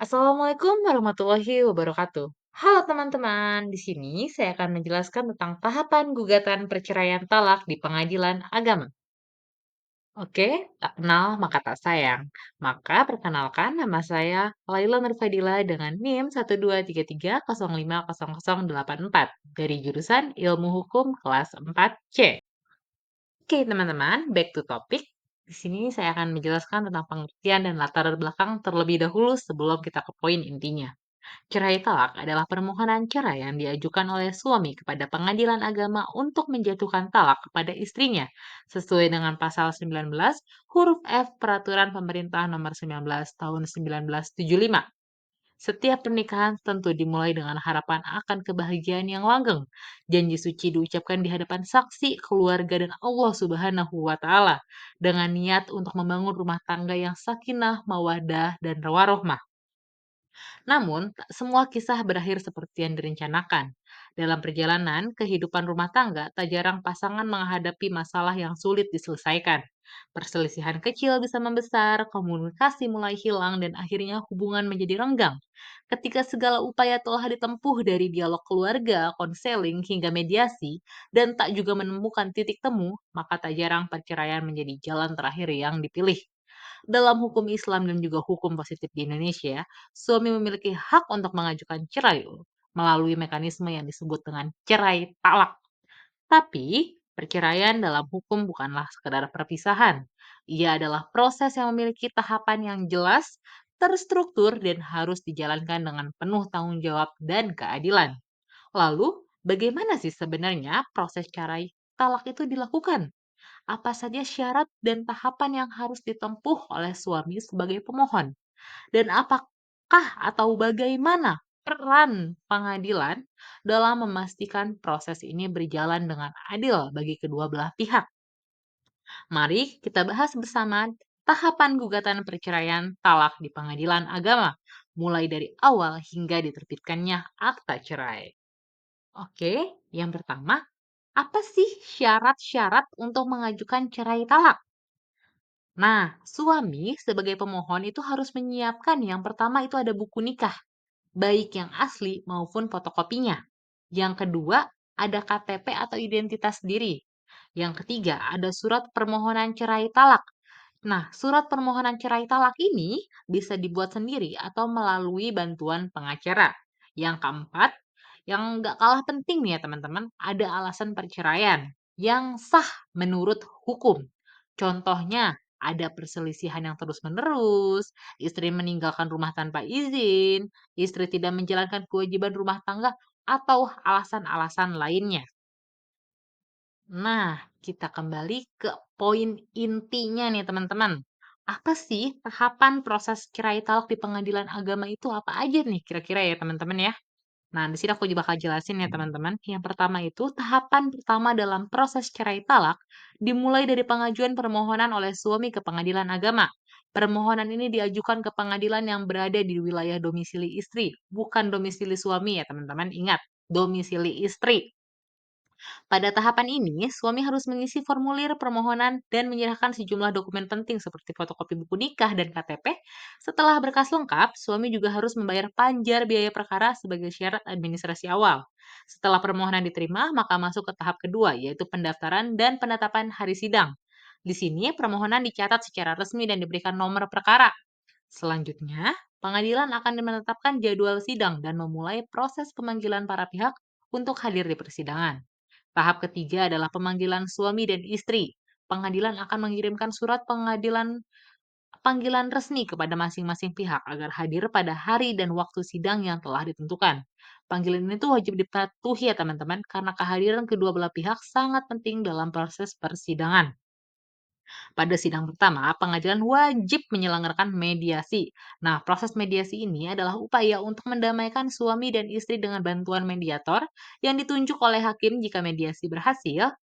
Assalamualaikum warahmatullahi wabarakatuh. Halo teman-teman, di sini saya akan menjelaskan tentang tahapan gugatan perceraian talak di pengadilan agama. Oke, tak kenal maka tak sayang. Maka perkenalkan nama saya Laila Nurfadila dengan NIM 12330500084 dari jurusan Ilmu Hukum kelas 4C. Oke, teman-teman, back to topic. Di sini saya akan menjelaskan tentang pengertian dan latar belakang terlebih dahulu sebelum kita ke poin intinya. Cerai talak adalah permohonan cerai yang diajukan oleh suami kepada pengadilan agama untuk menjatuhkan talak kepada istrinya, sesuai dengan pasal 19 huruf F Peraturan Pemerintah Nomor 19 Tahun 1975. Setiap pernikahan tentu dimulai dengan harapan akan kebahagiaan yang langgeng. Janji suci diucapkan di hadapan saksi, keluarga, dan Allah Subhanahu wa Ta'ala dengan niat untuk membangun rumah tangga yang sakinah, mawadah, dan warohmah. Namun, tak semua kisah berakhir seperti yang direncanakan. Dalam perjalanan kehidupan rumah tangga, tak jarang pasangan menghadapi masalah yang sulit diselesaikan. Perselisihan kecil bisa membesar, komunikasi mulai hilang, dan akhirnya hubungan menjadi renggang. Ketika segala upaya telah ditempuh dari dialog keluarga, konseling, hingga mediasi, dan tak juga menemukan titik temu, maka tak jarang perceraian menjadi jalan terakhir yang dipilih. Dalam hukum Islam dan juga hukum positif di Indonesia, suami memiliki hak untuk mengajukan cerai melalui mekanisme yang disebut dengan cerai talak. Tapi, perceraian dalam hukum bukanlah sekedar perpisahan. Ia adalah proses yang memiliki tahapan yang jelas, terstruktur, dan harus dijalankan dengan penuh tanggung jawab dan keadilan. Lalu, bagaimana sih sebenarnya proses cerai talak itu dilakukan? Apa saja syarat dan tahapan yang harus ditempuh oleh suami sebagai pemohon? Dan apakah atau bagaimana peran pengadilan dalam memastikan proses ini berjalan dengan adil bagi kedua belah pihak? Mari kita bahas bersama tahapan gugatan perceraian talak di pengadilan agama, mulai dari awal hingga diterbitkannya akta cerai. Oke, yang pertama, apa sih syarat-syarat untuk mengajukan cerai talak? Nah, suami sebagai pemohon itu harus menyiapkan yang pertama itu ada buku nikah, baik yang asli maupun fotokopinya. Yang kedua, ada KTP atau identitas diri. Yang ketiga, ada surat permohonan cerai talak. Nah, surat permohonan cerai talak ini bisa dibuat sendiri atau melalui bantuan pengacara. Yang keempat, yang nggak kalah penting nih ya teman-teman, ada alasan perceraian yang sah menurut hukum. Contohnya, ada perselisihan yang terus-menerus, istri meninggalkan rumah tanpa izin, istri tidak menjalankan kewajiban rumah tangga, atau alasan-alasan lainnya. Nah, kita kembali ke poin intinya nih teman-teman. Apa sih tahapan proses cerai talak di pengadilan agama itu apa aja nih kira-kira ya teman-teman ya? Nah, di sini aku juga bakal jelasin ya teman-teman. Yang pertama itu tahapan pertama dalam proses cerai talak dimulai dari pengajuan permohonan oleh suami ke pengadilan agama. Permohonan ini diajukan ke pengadilan yang berada di wilayah domisili istri, bukan domisili suami ya teman-teman. Ingat, domisili istri. Pada tahapan ini, suami harus mengisi formulir permohonan dan menyerahkan sejumlah dokumen penting seperti fotokopi buku nikah dan KTP. Setelah berkas lengkap, suami juga harus membayar panjar biaya perkara sebagai syarat administrasi awal. Setelah permohonan diterima, maka masuk ke tahap kedua, yaitu pendaftaran dan penetapan hari sidang. Di sini, permohonan dicatat secara resmi dan diberikan nomor perkara. Selanjutnya, pengadilan akan menetapkan jadwal sidang dan memulai proses pemanggilan para pihak untuk hadir di persidangan. Tahap ketiga adalah pemanggilan suami dan istri. Pengadilan akan mengirimkan surat panggilan resmi kepada masing-masing pihak agar hadir pada hari dan waktu sidang yang telah ditentukan. Panggilan ini tuh wajib dipatuhi ya teman-teman, karena kehadiran kedua belah pihak sangat penting dalam proses persidangan. Pada sidang pertama, pengadilan wajib menyelenggarakan mediasi. Nah, proses mediasi ini adalah upaya untuk mendamaikan suami dan istri dengan bantuan mediator yang ditunjuk oleh hakim. Jika mediasi berhasil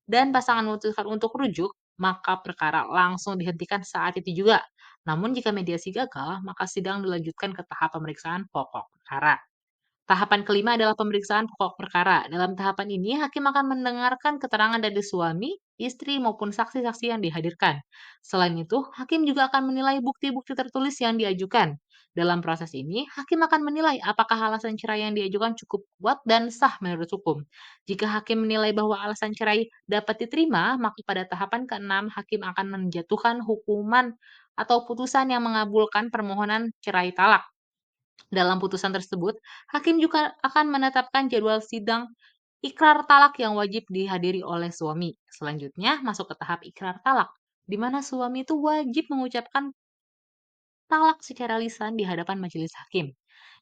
dan pasangan memutuskan untuk rujuk, maka perkara langsung dihentikan saat itu juga. Namun jika mediasi gagal, maka sidang dilanjutkan ke tahap pemeriksaan pokok perkara. Tahapan kelima adalah pemeriksaan pokok perkara. Dalam tahapan ini, hakim akan mendengarkan keterangan dari suami, istri, maupun saksi-saksi yang dihadirkan. Selain itu, hakim juga akan menilai bukti-bukti tertulis yang diajukan. Dalam proses ini, hakim akan menilai apakah alasan cerai yang diajukan cukup kuat dan sah menurut hukum. Jika hakim menilai bahwa alasan cerai dapat diterima, maka pada tahapan keenam, hakim akan menjatuhkan hukuman atau putusan yang mengabulkan permohonan cerai talak. Dalam putusan tersebut, hakim juga akan menetapkan jadwal sidang ikrar talak yang wajib dihadiri oleh suami. Selanjutnya, masuk ke tahap ikrar talak, di mana suami itu wajib mengucapkan talak secara lisan di hadapan majelis hakim.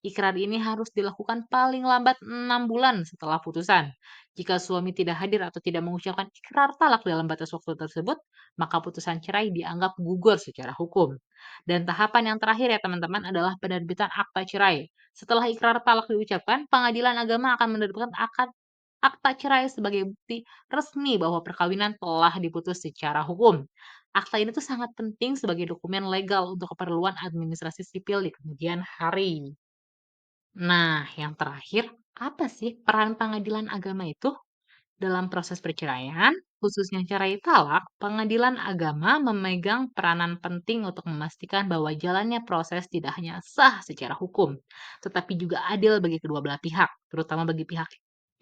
Ikrar ini harus dilakukan paling lambat 6 bulan setelah putusan. Jika suami tidak hadir atau tidak mengucapkan ikrar talak dalam batas waktu tersebut, maka putusan cerai dianggap gugur secara hukum. Dan tahapan yang terakhir ya teman-teman adalah penerbitan akta cerai. Setelah ikrar talak diucapkan, pengadilan agama akan menerbitkan akta cerai sebagai bukti resmi bahwa perkawinan telah diputus secara hukum. Akta ini tuh sangat penting sebagai dokumen legal untuk keperluan administrasi sipil di kemudian hari. Nah, yang terakhir, apa sih peran pengadilan agama itu? Dalam proses perceraian, khususnya cerai talak, pengadilan agama memegang peranan penting untuk memastikan bahwa jalannya proses tidak hanya sah secara hukum, tetapi juga adil bagi kedua belah pihak, terutama bagi pihak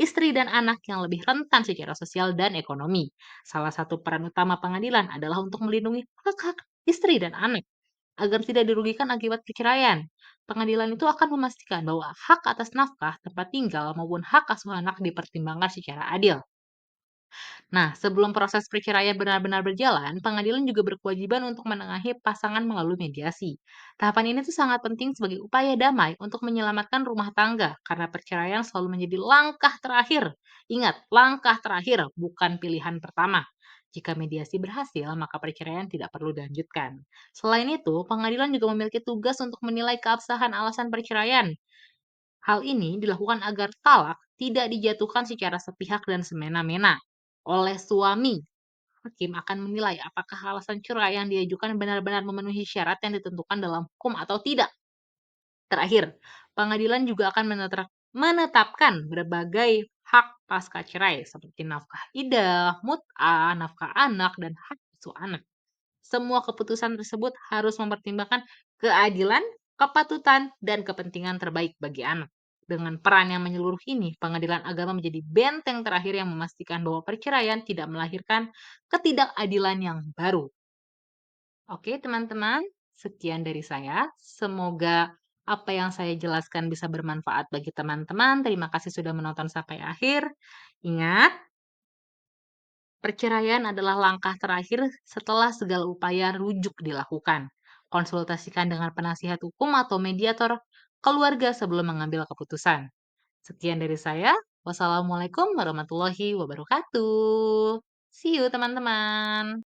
istri dan anak yang lebih rentan secara sosial dan ekonomi. Salah satu peran utama pengadilan adalah untuk melindungi hak-hak istri dan anak agar tidak dirugikan akibat perceraian. Pengadilan itu akan memastikan bahwa hak atas nafkah, tempat tinggal, maupun hak asuh anak dipertimbangkan secara adil. Nah, sebelum proses perceraian benar-benar berjalan, pengadilan juga berkewajiban untuk menengahi pasangan melalui mediasi. Tahapan ini tuh sangat penting sebagai upaya damai untuk menyelamatkan rumah tangga, karena perceraian selalu menjadi langkah terakhir. Ingat, langkah terakhir, bukan pilihan pertama. Jika mediasi berhasil, maka perceraian tidak perlu dilanjutkan. Selain itu, pengadilan juga memiliki tugas untuk menilai keabsahan alasan perceraian. Hal ini dilakukan agar talak tidak dijatuhkan secara sepihak dan semena-mena oleh suami. Hakim akan menilai apakah alasan cerai yang diajukan benar-benar memenuhi syarat yang ditentukan dalam hukum atau tidak. Terakhir, pengadilan juga akan menetapkan berbagai hak pasca cerai seperti nafkah idah, mut'ah, nafkah anak, dan hak asuh anak. Semua keputusan tersebut harus mempertimbangkan keadilan, kepatutan, dan kepentingan terbaik bagi anak. Dengan peran yang menyeluruh ini, pengadilan agama menjadi benteng terakhir yang memastikan bahwa perceraian tidak melahirkan ketidakadilan yang baru. Oke, teman-teman, sekian dari saya. Semoga apa yang saya jelaskan bisa bermanfaat bagi teman-teman. Terima kasih sudah menonton sampai akhir. Ingat, perceraian adalah langkah terakhir setelah segala upaya rujuk dilakukan. Konsultasikan dengan penasihat hukum atau mediator keluarga sebelum mengambil keputusan. Sekian dari saya. Wassalamualaikum warahmatullahi wabarakatuh. See you, teman-teman.